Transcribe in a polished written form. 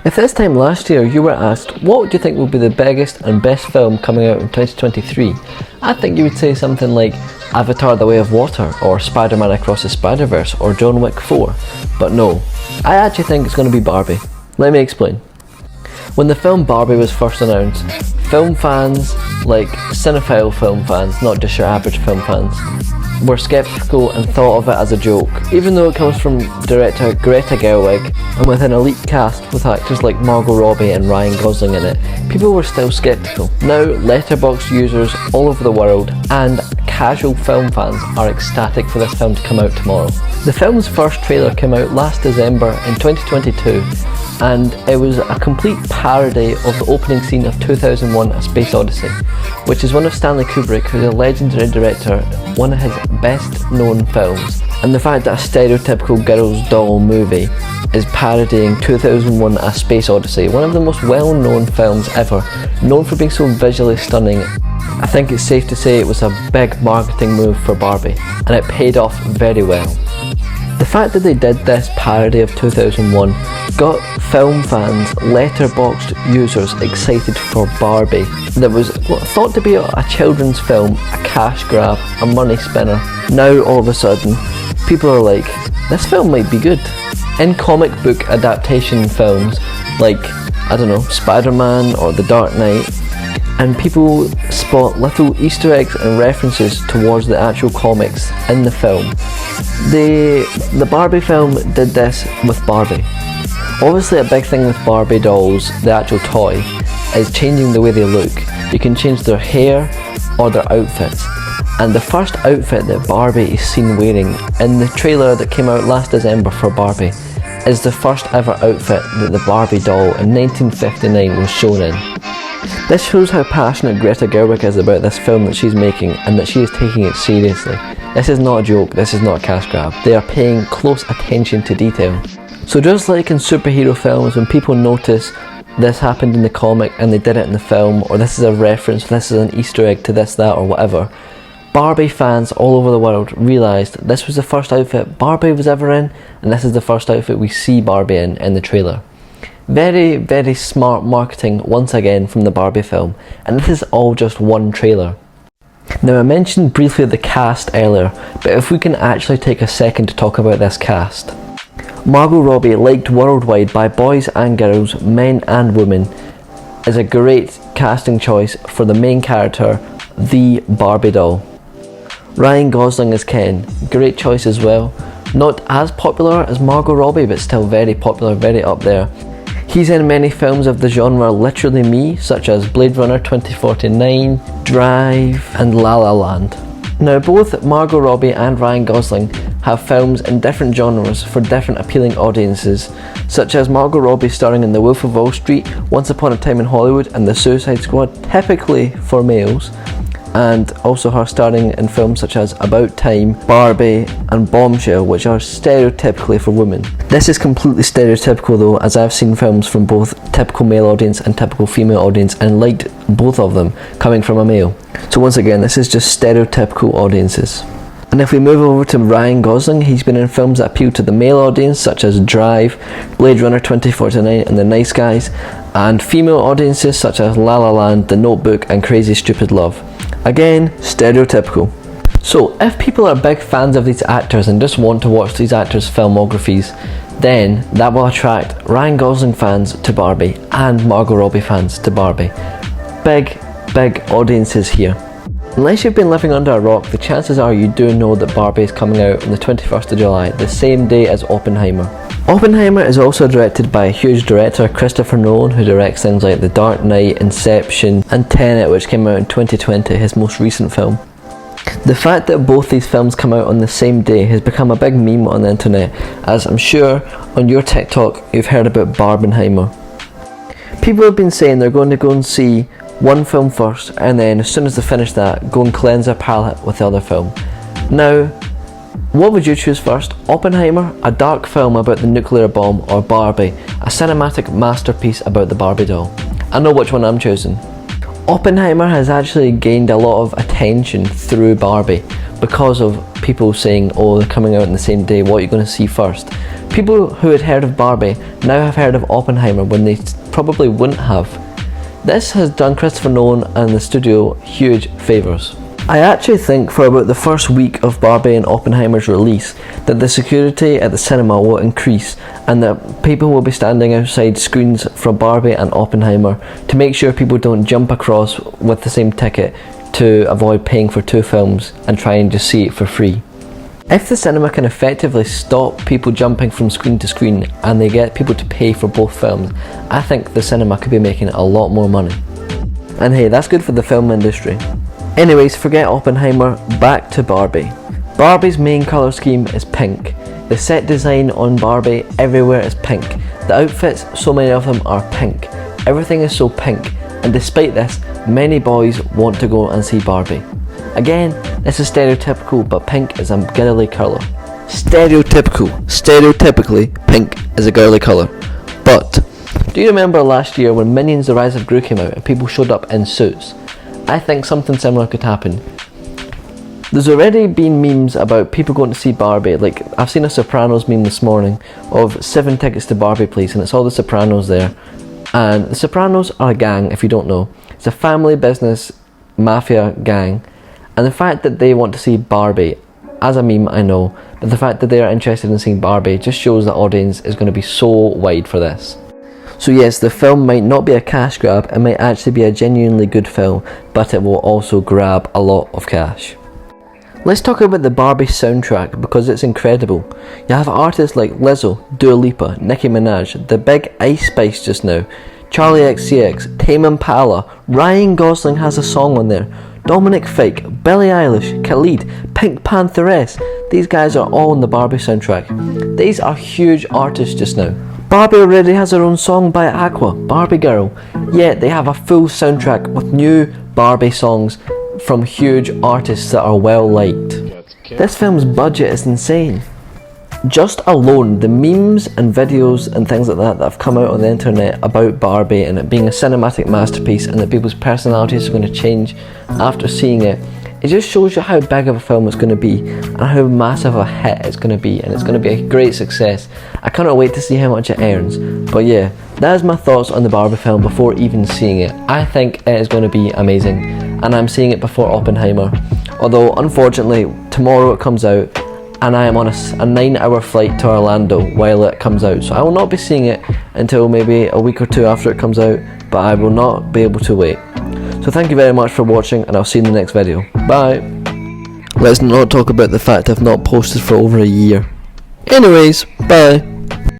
If this time last year you were asked what do you think will be the biggest and best film coming out in 2023, I think you would say something like Avatar: The Way of Water, or Spider-Man Across the Spider-Verse, or John Wick 4. But no, I actually think it's going to be Barbie. Let me explain. When the film Barbie was first announced, film fans, like cinephile film fans, not just your average film fans, were sceptical and thought of it as a joke. Even though it comes from director Greta Gerwig and with an elite cast with actors like Margot Robbie and Ryan Gosling in it, people were still sceptical. Now, Letterboxd users all over the world and casual film fans are ecstatic for this film to come out tomorrow. The film's first trailer came out last December in 2022, and it was a complete parody of the opening scene of 2001: A Space Odyssey, which is one of Stanley Kubrick, who's a legendary director, one of his best known films. And the fact that a stereotypical girl's doll movie is parodying 2001: A Space Odyssey, one of the most well-known films ever, known for being so visually stunning, I think it's safe to say it was a big marketing move for Barbie, and it paid off very well. The fact that they did this parody of 2001 got film fans, Letterboxd users excited for Barbie, that was thought to be a children's film, a cash grab, a money spinner. Now all of a sudden, people are like, this film might be good. In comic book adaptation films like, I don't know, Spider-Man or The Dark Knight, and people spot little Easter eggs and references towards the actual comics in the film. The Barbie film did this with Barbie. Obviously a big thing with Barbie dolls, the actual toy, is changing the way they look. You can change their hair or their outfits. And the first outfit that Barbie is seen wearing in the trailer that came out last December for Barbie is the first ever outfit that the Barbie doll in 1959 was shown in. This shows how passionate Greta Gerwig is about this film that she's making, and that she is taking it seriously. This is not a joke, this is not a cash grab. They are paying close attention to detail. So just like in superhero films, when people notice this happened in the comic and they did it in the film, or this is a reference, this is an Easter egg to this, that, or whatever, Barbie fans all over the world realised this was the first outfit Barbie was ever in, and this is the first outfit we see Barbie in the trailer. Very, very smart marketing once again from the Barbie film, and this is all just one trailer. Now, I mentioned briefly the cast earlier, but if we can actually take a second to talk about this cast. Margot Robbie, liked worldwide by boys and girls, men and women, is a great casting choice for the main character, the Barbie doll. Ryan Gosling as Ken, great choice as well. Not as popular as Margot Robbie, but still very popular, very up there. He's in many films of the genre Literally Me, such as Blade Runner 2049, Drive, and La La Land. Now, both Margot Robbie and Ryan Gosling have films in different genres for different appealing audiences, such as Margot Robbie starring in The Wolf of Wall Street, Once Upon a Time in Hollywood, and The Suicide Squad, typically for males, and also her starring in films such as About Time, Barbie, and Bombshell, which are stereotypically for women. This is completely stereotypical though, as I've seen films from both typical male audience and typical female audience and liked both of them coming from a male. So once again, this is just stereotypical audiences. And if we move over to Ryan Gosling, he's been in films that appeal to the male audience such as Drive, Blade Runner 2049 and The Nice Guys, and female audiences such as La La Land, The Notebook and Crazy Stupid Love. Again, stereotypical. So if people are big fans of these actors and just want to watch these actors' filmographies, then that will attract Ryan Gosling fans to Barbie and Margot Robbie fans to Barbie. Big audiences here. Unless you've been living under a rock, the chances are you do know that Barbie is coming out on the 21st of July, the same day as Oppenheimer. Oppenheimer is also directed by a huge director, Christopher Nolan, who directs things like The Dark Knight, Inception, and Tenet, which came out in 2020, his most recent film. The fact that both these films come out on the same day has become a big meme on the internet, as I'm sure on your TikTok you've heard about Barbenheimer. People have been saying they're going to go and see one film first, and then as soon as they finish that, go and cleanse their palate with the other film. Now, what would you choose first? Oppenheimer, a dark film about the nuclear bomb, or Barbie, a cinematic masterpiece about the Barbie doll? I know which one I'm choosing. Oppenheimer has actually gained a lot of attention through Barbie because of people saying, oh, they're coming out on the same day, what are you going to see first? People who had heard of Barbie now have heard of Oppenheimer when they probably wouldn't have. This has done Christopher Nolan and the studio huge favours. I actually think for about the first week of Barbie and Oppenheimer's release that the security at the cinema will increase and that people will be standing outside screens for Barbie and Oppenheimer to make sure people don't jump across with the same ticket to avoid paying for two films and try and just see it for free. If the cinema can effectively stop people jumping from screen to screen and they get people to pay for both films, I think the cinema could be making a lot more money. And hey, that's good for the film industry. Anyways, forget Oppenheimer, back to Barbie. Barbie's main colour scheme is pink. The set design on Barbie everywhere is pink. The outfits, so many of them are pink. Everything is so pink, and despite this, many boys want to go and see Barbie. Again, this is stereotypical, but pink is a girly colour. Stereotypically, pink is a girly colour. But, do you remember last year when Minions The Rise of Gru came out and people showed up in suits? I think something similar could happen. There's already been memes about people going to see Barbie. Like, I've seen a Sopranos meme this morning of 7 tickets to Barbie please, and it's all the Sopranos there. And the Sopranos are a gang, if you don't know. It's a family business mafia gang. And the fact that they want to see Barbie, as a meme I know, but the fact that they are interested in seeing Barbie just shows the audience is going to be so wide for this. So yes, the film might not be a cash grab, it might actually be a genuinely good film, but it will also grab a lot of cash. Let's talk about the Barbie soundtrack because it's incredible. You have artists like Lizzo, Dua Lipa, Nicki Minaj, the big Ice Spice just now, Charlie XCX, Tame Impala, Ryan Gosling has a song on there, Dominic Fike, Billie Eilish, Khalid, Pink Pantheress. These guys are all on the Barbie soundtrack. These are huge artists just now. Barbie already has her own song by Aqua, Barbie Girl, yet they have a full soundtrack with new Barbie songs from huge artists that are well liked. This film's budget is insane. Just alone, the memes and videos and things like that have come out on the internet about Barbie and it being a cinematic masterpiece and that people's personalities are going to change after seeing it, it just shows you how big of a film it's going to be and how massive a hit it's going to be, and it's going to be a great success. I cannot wait to see how much it earns. But yeah, that is my thoughts on the Barbie film before even seeing it. I think it is going to be amazing, and I'm seeing it before Oppenheimer. Although unfortunately tomorrow it comes out and I am on a 9-hour flight to Orlando while it comes out, so I will not be seeing it until maybe a week or two after it comes out, but I will not be able to wait. So thank you very much for watching, and I'll see you in the next video. Bye! Let's not talk about the fact I've not posted for over a year. Anyways, bye!